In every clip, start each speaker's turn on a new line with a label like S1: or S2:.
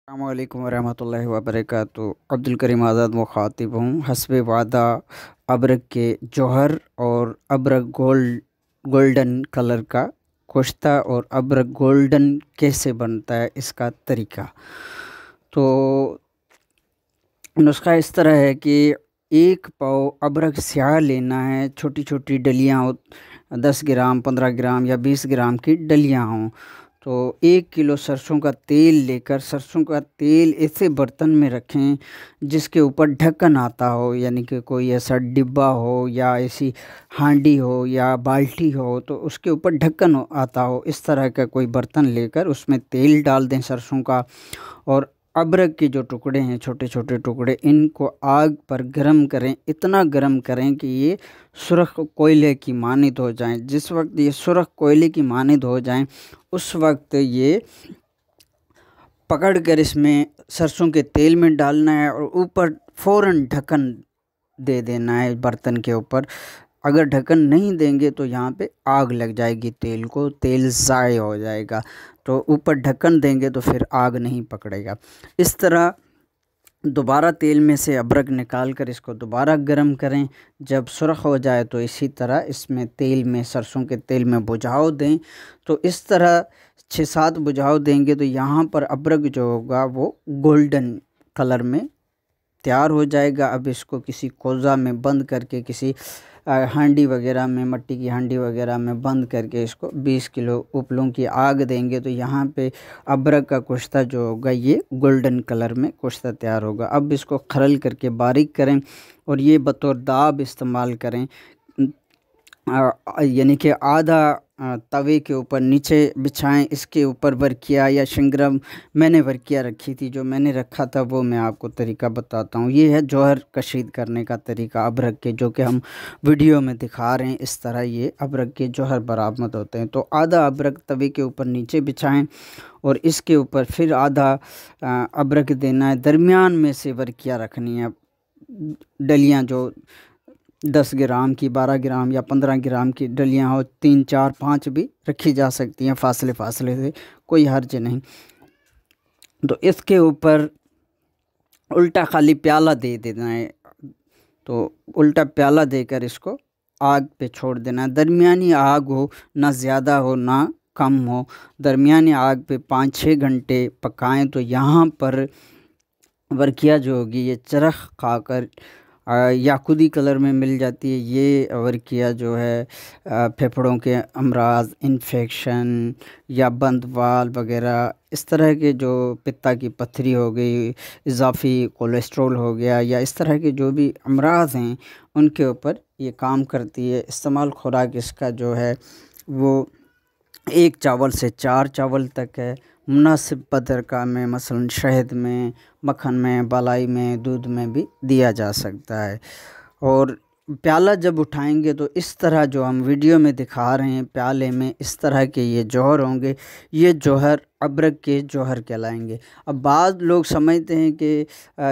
S1: अस्सलामुअलैकुम वरहमतुल्लाहि वबरकातुहू। अब्दुल आज़ाद मुखातिब हूँ। हस्बे वादा अबरक के जौहर और अबरक गोल्डन कलर का कुश्ता और अबरक गोल्डन कैसे बनता है इसका तरीका। तो नुस्खा इस तरह है कि 1 पाव अबरक स्याह लेना है। छोटी छोटी डलियाँ हो, 10 ग्राम 15 ग्राम या 20 ग्राम की डलियाँ हों। तो 1 किलो सरसों का तेल लेकर सरसों का तेल ऐसे बर्तन में रखें जिसके ऊपर ढक्कन आता हो, यानी कि कोई ऐसा डिब्बा हो या ऐसी हांडी हो या बाल्टी हो तो उसके ऊपर ढक्कन आता हो। इस तरह का कोई बर्तन लेकर उसमें तेल डाल दें सरसों का, और अबरक के जो टुकड़े हैं छोटे छोटे टुकड़े, इनको आग पर गरम करें। इतना गरम करें कि ये सुर्ख कोयले की मानिद हो जाएं। जिस वक्त ये सुर्ख कोयले की मानिद हो जाएं उस वक्त ये पकड़कर इसमें सरसों के तेल में डालना है और ऊपर फ़ौरन ढक्कन दे देना है बर्तन के ऊपर। अगर ढक्कन नहीं देंगे तो यहाँ पे आग लग जाएगी तेल को, तेल ज़ाय हो जाएगा। तो ऊपर ढक्कन देंगे तो फिर आग नहीं पकड़ेगा। इस तरह दोबारा तेल में से अबरक निकाल कर इसको दोबारा गर्म करें। जब सुर्ख हो जाए तो इसी तरह इसमें तेल में सरसों के तेल में बुझाव दें। तो इस तरह 6-7 बुझाव देंगे तो यहाँ पर अबरक जो होगा वो गोल्डन कलर में तैयार हो जाएगा। अब इसको किसी कोज़ा में बंद करके, किसी हांडी वगैरह में, मिट्टी की हांडी वगैरह में बंद करके इसको 20 किलो उपलों की आग देंगे तो यहाँ पे अबरक का कुश्ता जो होगा ये गोल्डन कलर में कुश्ता तैयार होगा। अब इसको खरल करके बारीक करें और ये बतौर दाब इस्तेमाल करें, यानी कि आधा तवे के ऊपर नीचे बिछाएं। इसके ऊपर वर्किया या शिंगरम, मैंने वर्किया रखी थी, जो मैंने रखा था वो मैं आपको तरीका बताता हूँ। ये है जौहर कशीद करने का तरीका अबरक के, जो कि हम वीडियो में दिखा रहे हैं। इस तरह ये अबरक के जौहर बरामद होते हैं। तो आधा अबरक तवे के ऊपर नीचे बिछाएं और इसके ऊपर फिर आधा अबरक देना है। दरमियान में से वर्किया रखनी है। डलियाँ जो 10 ग्राम की, 12 ग्राम या 15 ग्राम की डलियाँ हो, 3 4 5 भी रखी जा सकती हैं फासले से, कोई हर्ज नहीं। तो इसके ऊपर उल्टा खाली प्याला दे देना है। तो उल्टा प्याला देकर इसको आग पे छोड़ देना है। दरमियानी आग हो, ना ज़्यादा हो ना कम हो, दरमियानी आग पे 5-6 घंटे पकाएं। तो यहाँ पर वर्किया जो होगी ये चरख खाकर याकुदी कलर में मिल जाती है। ये वर्किया जो है फेफड़ों के अमराज, इन्फेक्शन या बंद वाल वगैरह, इस तरह के जो पित्ता की पथरी हो गई, इजाफ़ी कोलेस्ट्रॉल हो गया, या इस तरह के जो भी अमराज हैं उनके ऊपर ये काम करती है। इस्तेमाल खुराक इसका जो है वो 1 चावल से 4 चावल तक है। मुनासिब बदरका में, मसलन शहद में, मक्खन में, बालाई में, दूध में भी दिया जा सकता है। और प्याला जब उठाएंगे तो इस तरह जो हम वीडियो में दिखा रहे हैं प्याले में इस तरह के ये जौहर होंगे। ये जौहर अबरक के जौहर कहलाएंगे। अब बाद लोग समझते हैं कि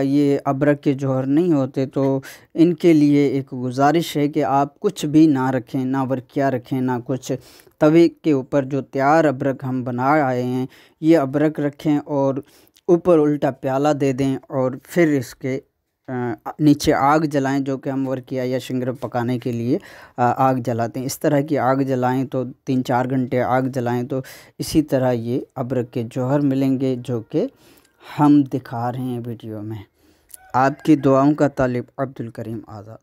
S1: ये अबरक के जौहर नहीं होते, तो इनके लिए एक गुजारिश है कि आप कुछ भी ना रखें, ना वर्किया रखें, ना कुछ। तवे के ऊपर जो तैयार अबरक हम बना आए हैं ये अबरक रखें और ऊपर उल्टा प्याला दे दें और फिर इसके नीचे आग जलाएं, जो कि हम वर्किया या शिंगर पकाने के लिए आग जलाते हैं। इस तरह की आग जलाएं तो 3-4 घंटे आग जलाएं तो इसी तरह ये अबरक के जौहर मिलेंगे, जो कि हम दिखा रहे हैं वीडियो में। आपकी दुआओं का तालिब अब्दुल आज़ाद।